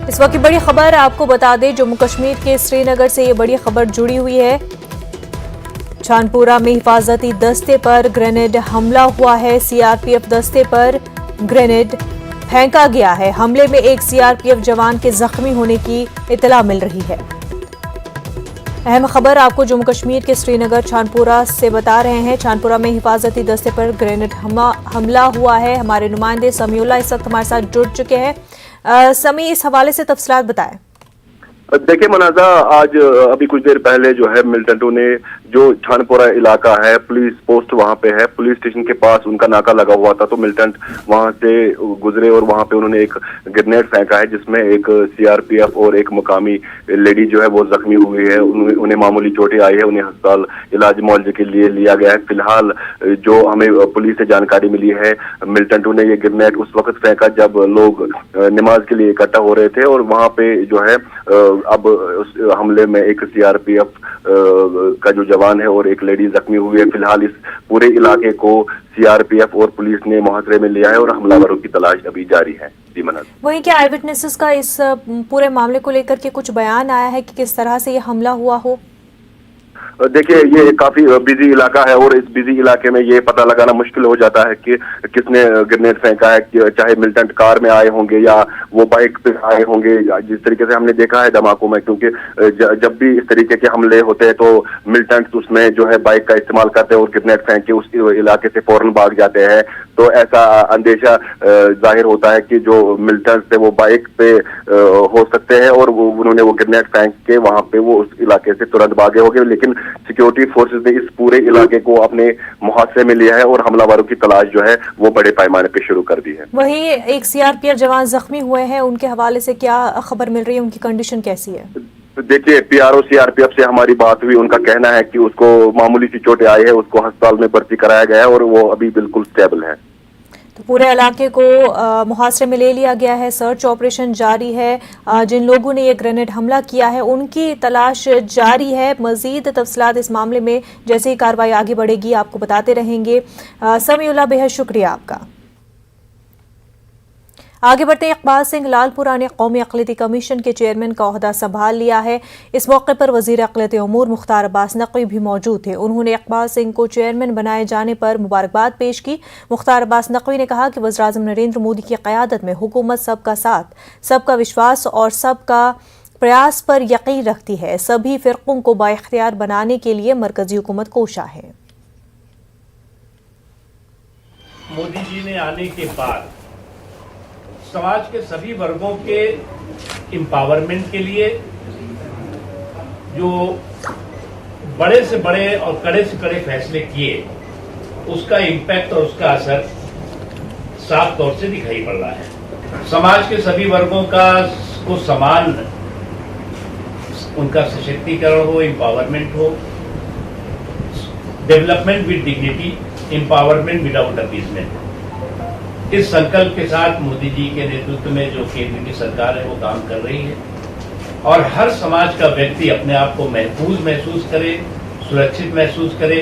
इस वक्त की बड़ी खबर आपको बता दें, जम्मू कश्मीर के श्रीनगर से ये बड़ी खबर जुड़ी हुई है। चांदपुरा में हिफाजती दस्ते पर ग्रेनेड हमला हुआ है। सीआरपीएफ दस्ते पर ग्रेनेड फेंका गया है। हमले में एक सीआरपीएफ जवान के जख्मी होने की इतला मिल रही है। अहम खबर आपको जम्मू कश्मीर के श्रीनगर चांदपुरा से बता रहे हैं। चांदपुरा में हिफाजती दस्ते पर ग्रेनेड हमला हुआ है। हमारे नुमाइंदे समीउल्ला इस वक्त हमारे साथ जुड़ चुके हैं। समी, इस हवाले से तफसीलात बताएं। देखिए मनाजा, आज अभी कुछ देर पहले जो है मिलिटेंटों ने जो छानपुरा इलाका है, पुलिस पोस्ट वहां पे है, पुलिस स्टेशन के पास उनका नाका लगा हुआ था, तो मिलिटेंट वहां से गुजरे और वहां पे उन्होंने एक ग्रेनेड फेंका है जिसमें एक सीआरपीएफ और एक मुकामी लेडी जो है वो जख्मी हुई है। उन्हें मामूली चोटें आई है, उन्हें अस्पताल इलाज मुआवजे के लिए लिया गया है। फिलहाल जो हमें पुलिस से जानकारी मिली है, मिलिटेंटों ने ये ग्रेनेड उस वक्त फेंका जब लोग नमाज के लिए इकट्ठा हो रहे थे और वहां पे जो है अब उस हमले में एक सीआरपीएफ का जो जवान है और एक लेडी जख्मी हुई है। फिलहाल इस पूरे इलाके को सीआरपीएफ और पुलिस ने मुहासरे में लिया है और हमलावरों की तलाश अभी जारी है। जी मनज, वहीं क्या आई विटनेसेस का इस पूरे मामले को लेकर के कुछ बयान आया है कि किस तरह से ये हमला हुआ हो? देखिए, ये काफी बिजी इलाका है और इस बिजी इलाके में ये पता लगाना मुश्किल हो जाता है कि किसने ग्रेनेड फेंका है, चाहे मिलिटेंट कार में आए होंगे या वो बाइक पे आए होंगे। जिस तरीके से हमने देखा है धमाकों में, क्योंकि जब भी इस तरीके के हमले होते हैं तो मिलिटेंट्स उसमें जो है बाइक का इस्तेमाल करते हैं और ग्रेनेड फेंक के उस इलाके से फौरन भाग जाते हैं। तो ऐसा अंदेशा जाहिर होता है कि जो मिलिटेंट्स थे वो बाइक पे हो सकते हैं और उन्होंने वो ग्रेनेड फेंक के वहां पे वो उस इलाके से तुरंत भागे होंगे। लेकिन सिक्योरिटी फोर्सेस ने इस पूरे इलाके को अपने मुहासरे में लिया है और हमलावरों की तलाश जो है वो बड़े पैमाने पे शुरू कर दी है। वहीं एक सीआरपीएफ जवान जख्मी हुए हैं, उनके हवाले से क्या खबर मिल रही है? उनकी कंडीशन कैसी है? देखिए, पीआरओ सीआरपीएफ से हमारी बात हुई, उनका कहना है कि उसको मामूली सी चोटें आई है, उसको अस्पताल में भर्ती कराया गया है और वो अभी बिल्कुल स्टेबल है। तो पूरे इलाके को मुहासरे में ले लिया गया है, सर्च ऑपरेशन जारी है। जिन लोगों ने ये ग्रेनेड हमला किया है उनकी तलाश जारी है। मजीद तफसीलात इस मामले में जैसे ही कार्रवाई आगे बढ़ेगी आपको बताते रहेंगे। समीउल्ला, बेहद शुक्रिया आपका। आगे बढ़ते हैं, इकबाल सिंह लालपुरा ने कौमी अक़लियती कमीशन के चेयरमैन का ओहदा संभाल लिया है। इस मौके पर वज़ीर अक़लियती उमूर मुख्तार अब्बास नकवी भी मौजूद थे। उन्होंने इकबाल सिंह को चेयरमैन बनाए जाने पर मुबारकबाद पेश की। मुख्तार अब्बास नकवी ने कहा कि वज़ीर-ए-आज़म नरेंद्र मोदी की क़यादत में हुकूमत सबका साथ, सबका विश्वास और सबका प्रयास पर यकीन रखती है। सभी फ़िरक़ों को बाइख्तियार बनाने के लिए मरकज़ी हुकूमत कोशा है। मोदी जी ने आने के बाद समाज के सभी वर्गों के एम्पावरमेंट के लिए जो बड़े से बड़े और कड़े से कड़े फैसले किए, उसका इम्पैक्ट और उसका असर साफ तौर से दिखाई पड़ रहा है। समाज के सभी वर्गों को समान उनका सशक्तिकरण हो, एम्पावरमेंट हो, development with dignity, empowerment without appeasement. इस संकल्प के साथ मोदी जी के नेतृत्व में जो केंद्र की सरकार है वो काम कर रही है और हर समाज का व्यक्ति अपने आप को महफूज महसूस करे, सुरक्षित महसूस करे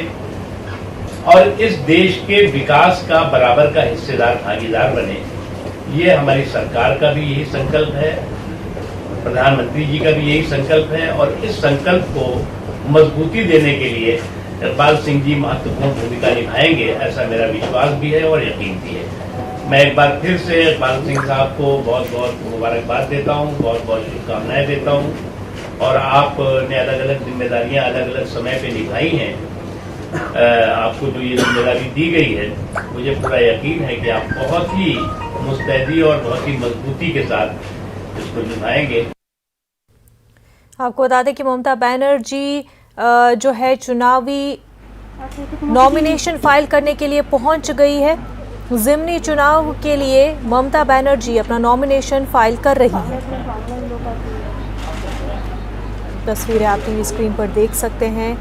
और इस देश के विकास का बराबर का हिस्सेदार, भागीदार बने। ये हमारी सरकार का भी यही संकल्प है, प्रधानमंत्री जी का भी यही संकल्प है और इस संकल्प को मजबूती देने के लिए इकबाल सिंह जी महत्वपूर्ण भूमिका निभाएंगे, ऐसा मेरा विश्वास भी है और यकीन भी है। मैं एक बार फिर से इकबाल सिंह साहब को बहुत बहुत मुबारकबाद देता हूँ, बहुत बहुत शुभकामनाएं देता हूँ और आपने अलग अलग जिम्मेदारियां अलग अलग समय पे निभाई हैं। आपको जो ये जिम्मेदारी दी गई है, मुझे पूरा यकीन है कि आप बहुत ही मुस्तैदी और बहुत ही मजबूती के साथ इसको निभाएंगे। आपको बता दें कि ममता बनर्जी जो है चुनावी नॉमिनेशन फाइल करने के लिए पहुंच गई है। ज़िमनी चुनाव के लिए ममता बनर्जी अपना नॉमिनेशन फाइल कर रही हैं। तस्वीरें आप टीवी स्क्रीन पर देख सकते हैं।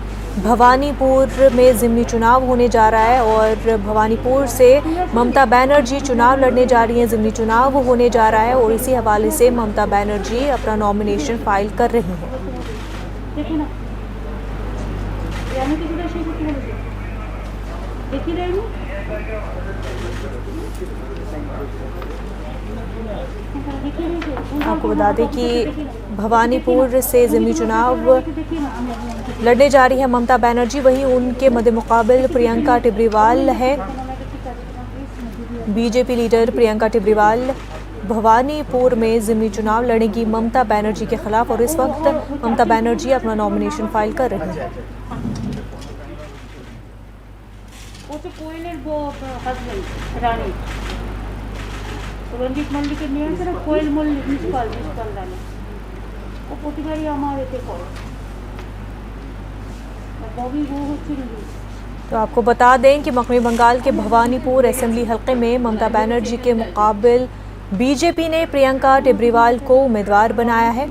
भवानीपुर में ज़िमनी चुनाव होने जा रहा है और भवानीपुर से ममता बनर्जी चुनाव लड़ने जा रही हैं। ज़िमनी चुनाव होने जा रहा है और इसी हवाले से ममता बनर्जी अपना नॉमिनेशन फाइल कर रही हैं। आपको बता दें कि भवानीपुर से ज़िमनी चुनाव लड़ने जा रही है ममता बनर्जी, वहीं उनके मद्देमुकाबिल प्रियंका टिब्रीवाल है। बीजेपी लीडर प्रियंका टिब्रीवाल भवानीपुर में ज़िमनी चुनाव लड़ेंगी ममता बनर्जी के खिलाफ, और इस वक्त ममता बनर्जी अपना नॉमिनेशन फाइल कर रही हैं। কোয়েলের হাজবেন্ড রানী রঞ্জিত মল্লিকের নিয়ে আসে না, কোয়েল মল্লিক মিসপাল রানী, ও প্রতিবারই আমার এতে করে ববি বউ হচ্ছে রুবি। तो आपको बता दें कि मकमी बंगाल के भवानीपुर असेंबली हल्के में ममता बनर्जी के मुकाबिल बीजेपी ने प्रियंका टिब्रीवाल को उम्मीदवार बनाया है।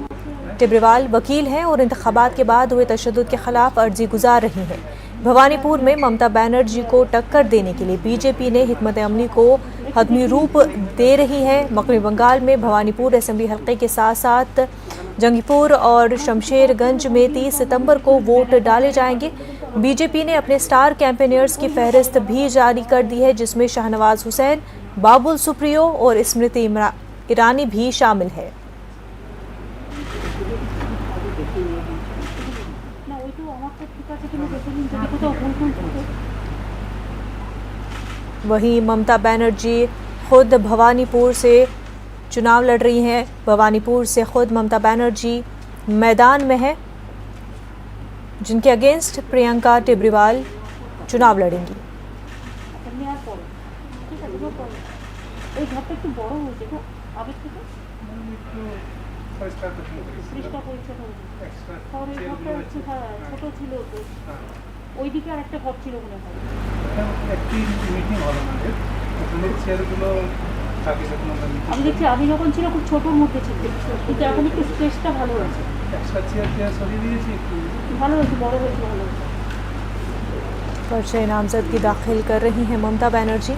टिब्रीवाल वकील हैं और इंतखाबात के बाद हुए तशद्दुद के खिलाफ अर्जी गुजार रही हैं। भवानीपुर में ममता बनर्जी को टक्कर देने के लिए बीजेपी ने हिकमत अमली को हतमी रूप दे रही है। मकमी बंगाल में भवानीपुर असेंबली हल्के के साथ साथ जंगीपुर और शमशेरगंज में 30 सितंबर को वोट डाले जाएंगे। बीजेपी ने अपने स्टार कैंपेनियर्स की फहरिस्त भी जारी कर दी है, जिसमें शाहनवाज हुसैन, बाबुल सुप्रियो और स्मृति ईरानी भी शामिल है। वहीं ममता बनर्जी खुद भवानीपुर से चुनाव लड़ रही हैं। भवानीपुर से खुद ममता बनर्जी मैदान में है, जिनके अगेंस्ट प्रियंका टिब्रीवाल चुनाव लड़ेंगी। ওইদিকে আরেকটা ঘর ছিল মনে হয়, একটি মিটিং হল আমাদের, ওখানে চেয়ারগুলো থাকে যখন আমি দেখছি আমি যখন ছিল খুব ছোটোর মধ্যে ছিল, কিন্তু এখন একটু স্পেসটা ভালো হয়েছে, একটা চেয়ার সরিয়ে দিয়েছি, একটু ভালো হয়েছে, বড় হয়েছে, ভালো হয়েছে। पर्चे नामजदगी दाखिल कर रही हैं ममता बनर्जी।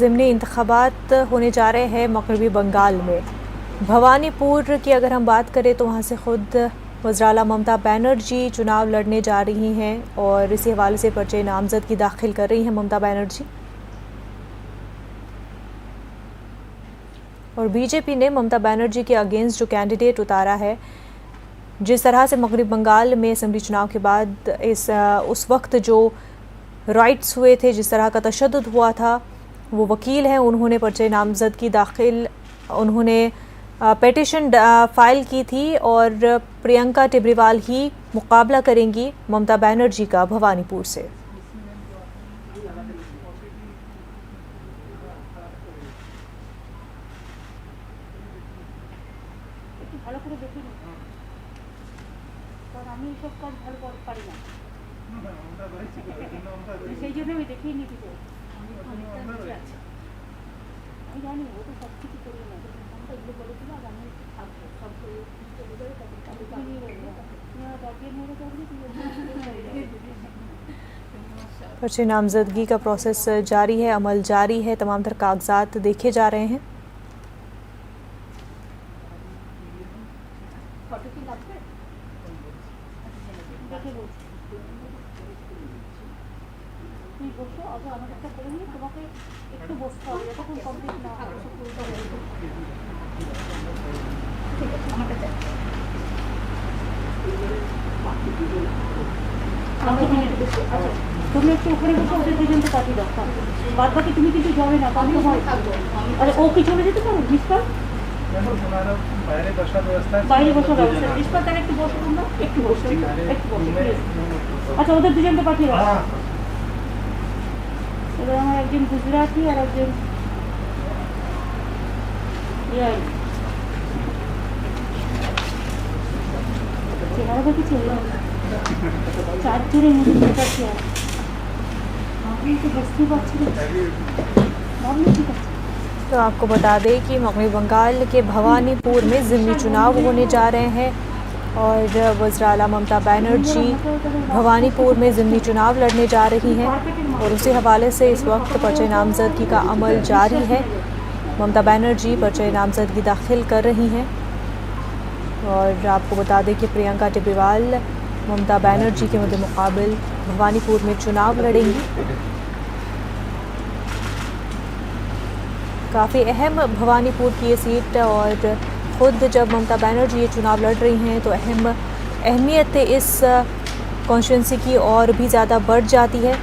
ज़िमनी इंतखाबात होने जा रहे हैं मगरबी बंगाल में। भवानीपुर की अगर हम बात करें तो वहाँ से ख़ुद वज़राला ममता बनर्जी चुनाव लड़ने जा रही हैं और इसी हवाले से पर्चे नामज़दगी दाखिल कर रही हैं ममता बनर्जी। और बीजेपी ने ममता बनर्जी के अगेंस्ट जो कैंडिडेट उतारा है, जिस तरह से मगरबी बंगाल में असेंबली चुनाव के बाद उस वक्त जो राइट्स हुए थे, जिस तरह का तशद्दुद हुआ था, वो वकील हैं, उन्होंने पर्चे नामज़दगी दाखिल, उन्होंने पेटिशन फाइल की थी और प्रियंका टिब्रीवाल ही मुकाबला करेंगी ममता बनर्जी का भवानीपुर से। সেই জন্য আমি দেখেই নিতে চাই, আমি জানি ও তো সব কিছু করি না, আমরা এগুলো বলেছিল আর আমি থাকবো সব চলে যাবে, पर्चे नामजदगी का प्रोसेस जारी है, अमल जारी है, तमाम तर कागजात देखे जा रहे हैं। তুমি একটু ওখানে বসে ওদের দুজনকে পাঠিয়ে দাও, বাদ বাকি তুমি কিন্তু যাবে না, কারণ আরে ও কি চলে যেতে পারো মিসপাল, বাইরে বসার ব্যবস্থা, মিসপাল তার একটু বসো, তোমরা একটু বসো, একটু বসো। আচ্ছা ওদের দুজনকে পাঠিয়ে দাও। এবার আমার একজন গুজরাটি আর একজন চেহারা দেখেছি, চারজনের মধ্যে দেখাচ্ছি, আর আমি তো বুঝতে পারছি না, ভাবলে ঠিক আছে। तो आपको बता दें कि मगरबी बंगाल के भवानीपुर में ज़िमनी चुनाव होने जा रहे हैं और वज़ीर आला ममता बनर्जी भवानीपुर में ज़िमनी चुनाव लड़ने जा रही हैं और उसी हवाले से इस वक्त पर्चे नामजदगी का अमल जारी है। ममता बनर्जी पर्चे नामजदगी दाखिल कर रही हैं और आपको बता दें कि प्रियंका टिब्बीवाल ममता बनर्जी के मुकाबिल भवानीपुर में चुनाव लड़ेंगी। काफ़ी अहम भवानीपुर की ये सीट और ख़ुद जब ममता बनर्जी ये चुनाव लड़ रही हैं तो अहमियत इस कॉन्स्टिट्यूंसी की और भी ज़्यादा बढ़ जाती है।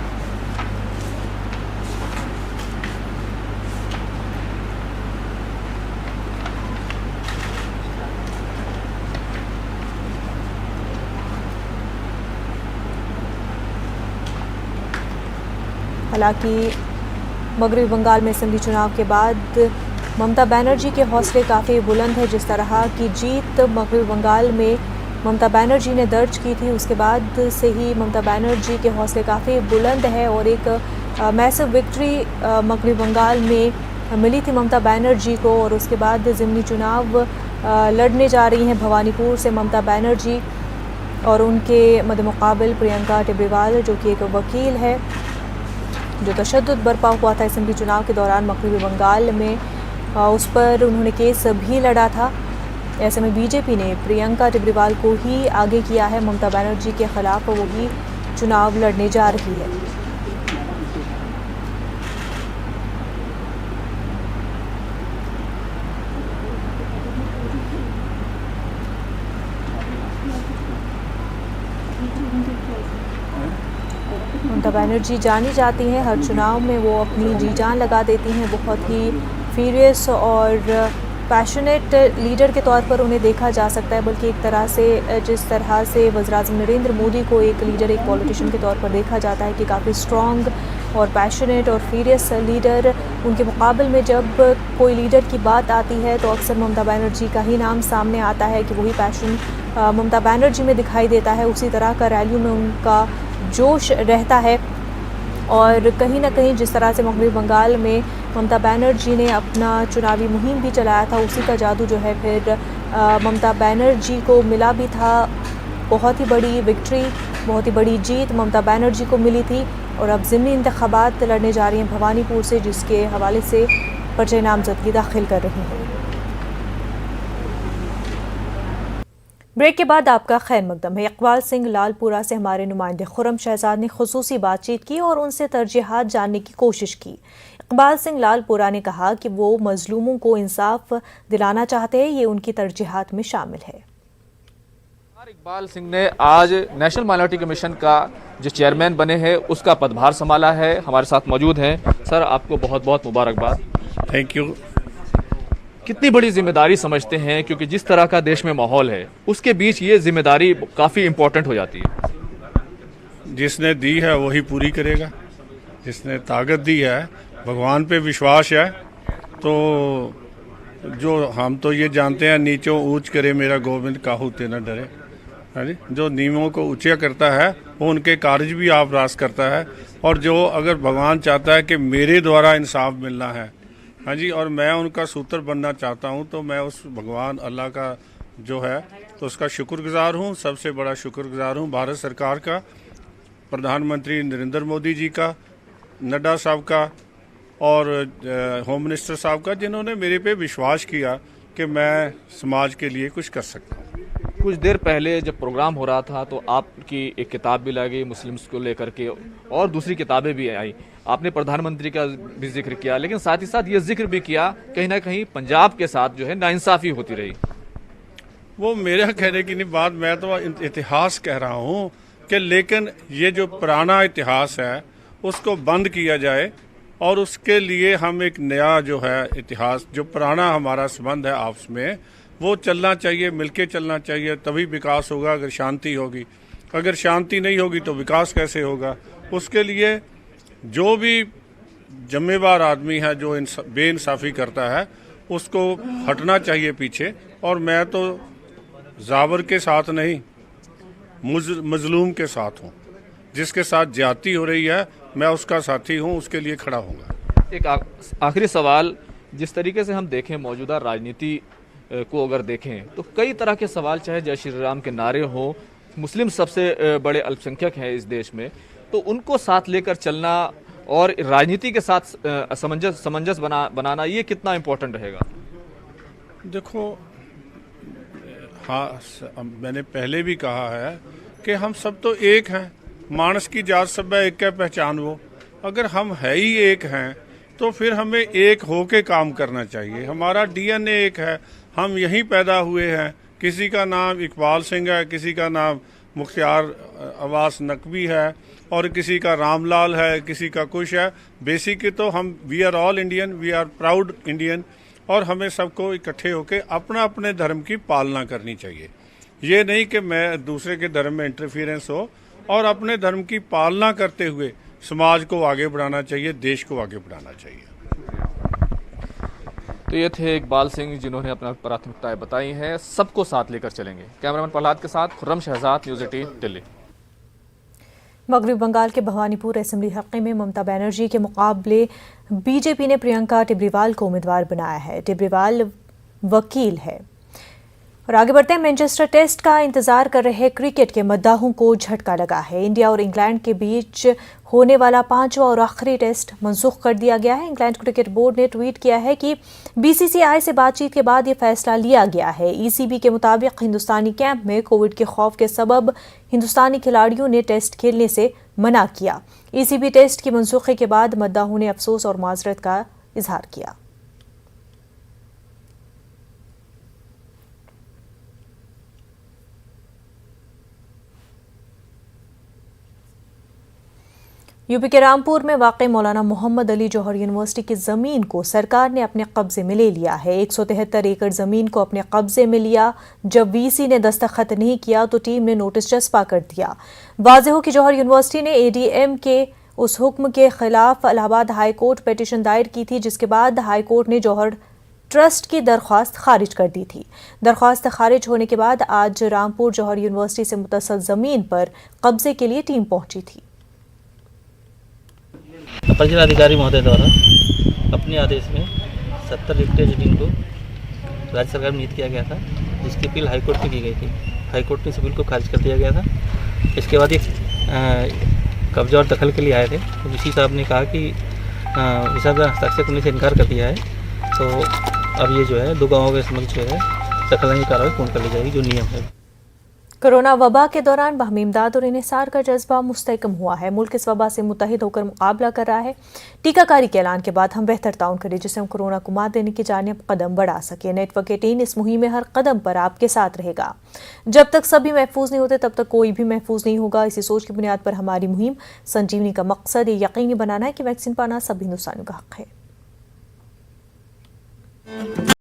हालांकि मगरबी बंगाल में असेंबली चुनाव के बाद ममता बनर्जी के हौसले काफ़ी बुलंद है। जिस तरह की जीत मगरबी बंगाल में ममता बनर्जी ने दर्ज की थी उसके बाद से ही ममता बनर्जी के हौसले काफ़ी बुलंद है और एक मैसिव विक्ट्री मगरबी बंगाल में मिली थी ममता बनर्जी को और उसके बाद ज़िमनी चुनाव लड़ने जा रही हैं भवानीपुर से ममता बनर्जी और उनके मद्देमुकाबिल प्रियंका टिब्बीवाल जो कि एक वकील है। जो तशद्दुद बरपा हुआ था असेंबली चुनाव के दौरान मगरबी बंगाल में उस पर उन्होंने केस भी लड़ा था। ऐसे में बीजेपी ने प्रियंका टिब्बीवाल को ही आगे किया है। ममता बनर्जी के खिलाफ वही चुनाव लड़ने जा रही है। ममता बनर्जी जानी जाती हैं, हर चुनाव में वो अपनी जी जान लगा देती हैं। बहुत ही फ्यूरियस और पैशनेट लीडर के तौर पर उन्हें देखा जा सकता है, बल्कि एक तरह से जिस तरह से वज़ीर-ए-आज़म नरेंद्र मोदी को एक लीडर, एक पॉलिटिशियन के तौर पर देखा जाता है कि काफ़ी स्ट्रॉन्ग और पैशनेट और फ्यूरियस लीडर, उनके मुकाबले में जब कोई लीडर की बात आती है तो अक्सर ममता बनर्जी का ही नाम सामने आता है कि वही पैशन ममता बनर्जी में दिखाई देता है। उसी तरह का रैलियों में उनका जोश रहता है और कहीं ना कहीं जिस तरह से मगरबी बंगाल में ममता बनर्जी ने अपना चुनावी मुहिम भी चलाया था, उसी का जादू जो है फिर ममता बनर्जी को मिला भी था। बहुत ही बड़ी विक्ट्री, बहुत ही बड़ी जीत ममता बनर्जी को मिली थी और अब ज़िमनी इंतखाबात लड़ने जा रही हैं भवानीपुर से, जिसके हवाले से पर्चे नामजदगी दाखिल कर रही हैं। ब्रेक के बाद आपका खैर मकदम है। इकबाल सिंह लालपुरा से हमारे नुमाइंदे खुर्रम शहजाद ने खुसूसी बातचीत की और उनसे तरजीहात जानने की कोशिश की। इकबाल सिंह लालपुरा ने कहा कि वो मजलूमों को इंसाफ दिलाना चाहते हैं, ये उनकी तरजीहात में शामिल है। इकबाल सिंह ने आज नेशनल माइनॉरिटी कमीशन का जो चेयरमैन बने हैं उसका पदभार संभाला है। हमारे साथ मौजूद हैं। सर, आपको बहुत बहुत मुबारकबाद। Thank you. कितनी बड़ी जिम्मेदारी समझते हैं, क्योंकि जिस तरह का देश में माहौल है उसके बीच ये जिम्मेदारी काफ़ी इम्पोर्टेंट हो जाती है। जिसने दी है वही पूरी करेगा। जिसने ताकत दी है, भगवान पे विश्वास है, तो जो हम तो ये जानते हैं, नीचों ऊंच करे मेरा गोविंद काहू ते न डरे। हाँ जी, जो नियमों को ऊंचा करता है वो उनके कार्य भी आप रास करता है। और जो अगर भगवान चाहता है कि मेरे द्वारा इंसाफ मिलना है, हाँ जी, और मैं उनका सूत्र बनना चाहता हूँ, तो मैं उस भगवान अल्लाह का जो है तो उसका शुक्रगुजार हूँ। सबसे बड़ा शुक्रगुजार हूँ भारत सरकार का, प्रधानमंत्री नरेंद्र मोदी जी का, नड्डा साहब का और होम मिनिस्टर साहब का, जिन्होंने मेरे पे विश्वास किया कि मैं समाज के लिए कुछ कर सकता हूँ। कुछ देर पहले जब प्रोग्राम हो रहा था तो आपकी एक किताब भी लगी मुस्लिम्स को लेकर के, और दूसरी किताबें भी आई। आपने प्रधानमंत्री का भी जिक्र किया, लेकिन साथ ही साथ ये जिक्र भी किया कहीं ना कहीं पंजाब के साथ जो है नाइंसाफी होती रही। वो मेरा कहने की नहीं बात, मैं तो इतिहास कह रहा हूँ कि लेकिन ये जो पुराना इतिहास है उसको बंद किया जाए और उसके लिए हम एक नया जो है इतिहास, जो पुराना हमारा संबंध है आपस में, वो चलना चाहिए, मिलके चलना चाहिए, तभी विकास होगा। अगर शांति होगी, अगर शांति नहीं होगी तो विकास कैसे होगा? उसके लिए जो भी जिम्मेवार आदमी है जो बेइंसाफी करता है उसको हटना चाहिए पीछे। और मैं तो जाबर के साथ नहीं, मजलूम के साथ हूँ। जिसके साथ ज्यादती हो रही है मैं उसका साथी हूँ, उसके लिए खड़ा हूँगा। एक आखिरी सवाल, जिस तरीके से हम देखें मौजूदा राजनीति को अगर देखें तो कई तरह के सवाल, चाहे जय श्री राम के नारे हो, मुस्लिम सबसे बड़े अल्पसंख्यक हैं इस देश में, तो उनको साथ लेकर चलना और राजनीति के साथ समंजस बनाना ये कितना इम्पोर्टेंट रहेगा? देखो, हाँ, मैंने पहले भी कहा है कि हम सब तो एक हैं, मानस की जात सब है, एक क्या पहचान वो। अगर हम है ही एक हैं तो फिर हमें एक होके काम करना चाहिए। हमारा डीएनए एक है, हम यहीं पैदा हुए हैं। किसी का नाम इकबाल सिंह है, किसी का नाम मुख्तार अब्बास नकवी है और किसी का रामलाल है, किसी का कुछ है। बेसिकली तो हम we are all Indian, we are proud Indian, और हमें सबको इकट्ठे होकर अपना अपने धर्म की पालना करनी चाहिए। ये नहीं कि मैं दूसरे के धर्म में इंटरफियरेंस हो, और अपने धर्म की पालना करते हुए समाज को आगे बढ़ाना चाहिए, देश को आगे बढ़ाना चाहिए। तो ये थे इकबाल सिंह जिन्होंने अपना प्राथमिकताएं बताई हैं। सबको साथ लेकर चलेंगे। कैमरामैन प्रहलाद के साथ खुर्रम शहजाद, न्यूज़ 18 दिल्ली। मगरबी बंगाल के भवानीपुर असेंबली हल्के में ममता बनर्जी के मुकाबले बीजेपी ने प्रियंका टिब्रीवाल को उम्मीदवार बनाया है। टिब्रीवाल वकील है। और आगे बढ़ते हैं, मैनचेस्टर टेस्ट का इंतजार कर रहे क्रिकेट के मद्दाहों को झटका लगा है। इंडिया और इंग्लैंड के बीच होने वाला 5वां और आखिरी टेस्ट मंसूख कर दिया गया है। इंग्लैंड क्रिकेट बोर्ड ने ट्वीट किया है कि बीसीसीआई से बातचीत के बाद ये फैसला लिया गया है। ईसीबी के मुताबिक हिंदुस्तानी कैंप में कोविड के खौफ के सबब हिंदुस्तानी खिलाड़ियों ने टेस्ट खेलने से मना किया। ईसीबी टेस्ट की मनसूखी के बाद मद्दाहों ने अफसोस और माजरत का इजहार किया। यूपी के रामपुर में वाक़ मौलाना मोहम्मद अली जौहर यूनिवर्सिटी की ज़मीन को सरकार ने अपने कब्जे में ले लिया है। 173 एकड़ ज़मीन को अपने कब्जे में लिया। जब वीसी ने दस्तखत नहीं किया तो टीम ने नोटिस चस्पा कर दिया। वाज़ेह हो कि जौहर यूनिवर्सिटी ने एडीएम के उस हुक्म के खिलाफ इलाहाबाद हाई कोर्ट पिटीशन दायर की थी, जिसके बाद हाई कोर्ट ने जौहर ट्रस्ट की दरख्वास्त खारिज कर दी थी। दरख्वास्त खारिज होने के बाद आज रामपुर जौहर यूनिवर्सिटी से मुतसल ज़मीन पर कब्जे के लिए टीम पहुंची थी। अपर जिलाधिकारी महोदय द्वारा अपने आदेश में 70 हेक्टेयर जमीन को राज्य सरकार में नियुक्त किया गया था, जिसकी अपील हाईकोर्ट में की गई थी। हाईकोर्ट ने इस अपील को खारिज कर दिया गया था। इसके बाद एक कब्जा और दखल के लिए आए थे, तो वीसी साहब ने कहा कि विषय हस्ताक्षर करने से इनकार कर दिया है, तो अब ये जो है 2 गाँवों के समझ जो है दखल की कार्रवाई पूर्ण कर ली जाएगी, जो नियम है। कोरोना वबा के दौरान बाहमी इमदाद और इन्हिसार का जज्बा मुस्तहकम हुआ है। मुल्क इस वबा से मुत्तहिद होकर मुकाबला कर रहा है। टीकाकारी के ऐलान के बाद हम बेहतर ताउन करें, जिससे हम कोरोना को मात देने की जानिब कदम बढ़ा सके। नेटवर्क 18 इस मुहिम में हर कदम पर आपके साथ रहेगा। जब तक सभी महफूज नहीं होते तब तक कोई भी महफूज नहीं होगा। इसी सोच की बुनियाद पर हमारी मुहिम संजीवनी का मकसद ये यकीनी बनाना है कि वैक्सीन पाना सभी हिंदुस्तानियों का हक है।